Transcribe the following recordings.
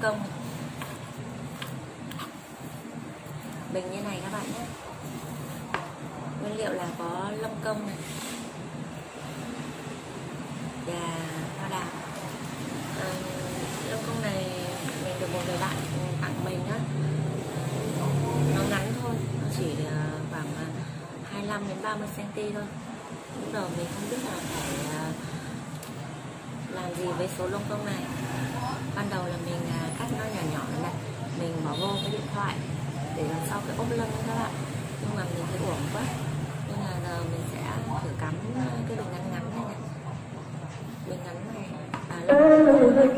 Công bình như này các bạn nhé. Nguyên liệu là có lông công này và hoa đào. Lông công này mình được một người bạn tặng mình á, nó ngắn thôi, nó chỉ khoảng 25 đến 30 cm thôi. Lúc đầu mình không biết là phải làm gì với số lông công này. Ban đầu là mình cắt nó nhỏ nhỏ này, mình bỏ vô cái điện thoại để làm sau cái ốp lông các bạn, nhưng mà mình thấy uổng quá nên là giờ mình sẽ thử cắm cái bình ngắn ngắn này, bình ngắn này và lông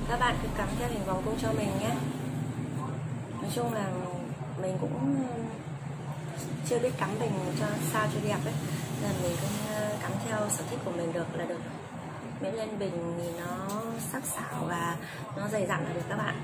các bạn cứ cắm theo hình vòng cung cho mình nhé. Nói chung là mình cũng chưa biết cắm bình cho sao cho đẹp ấy, nên mình cũng cắm theo sở thích của mình được là được, miễn lên bình thì nó sắc sảo và nó dày dặn là được các bạn.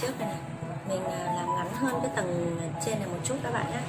Trước này, mình làm ngắn hơn cái tầng trên này một chút các bạn nhé.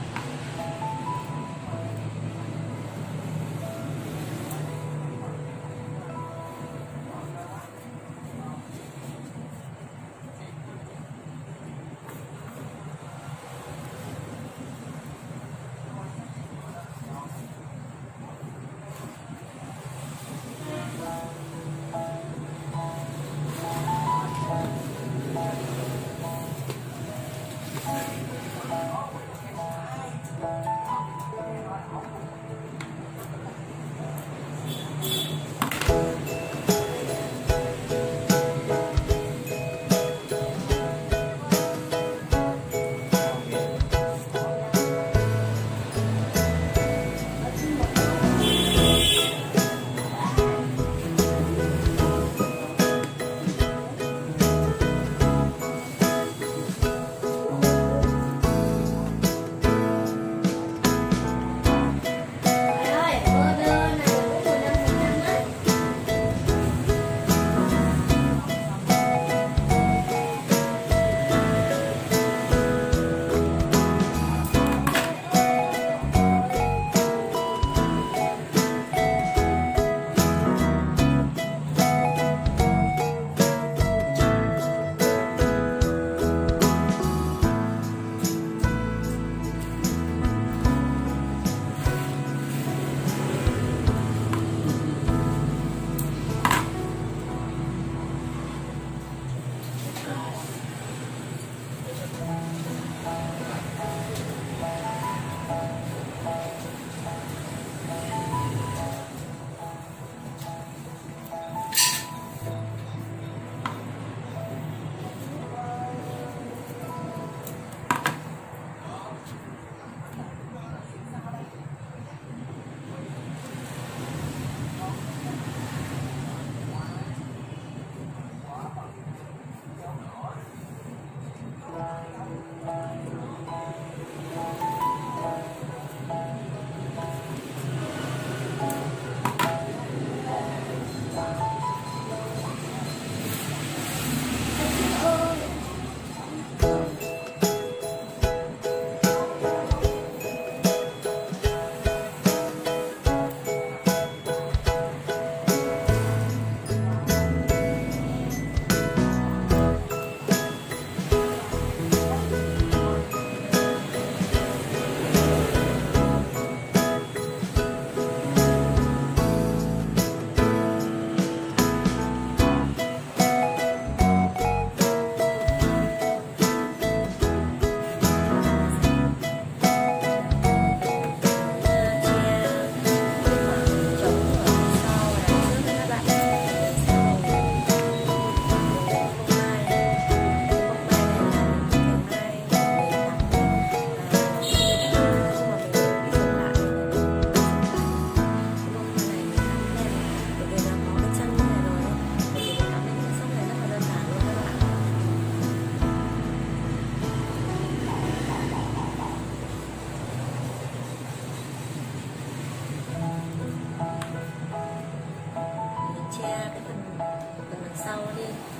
sau đi.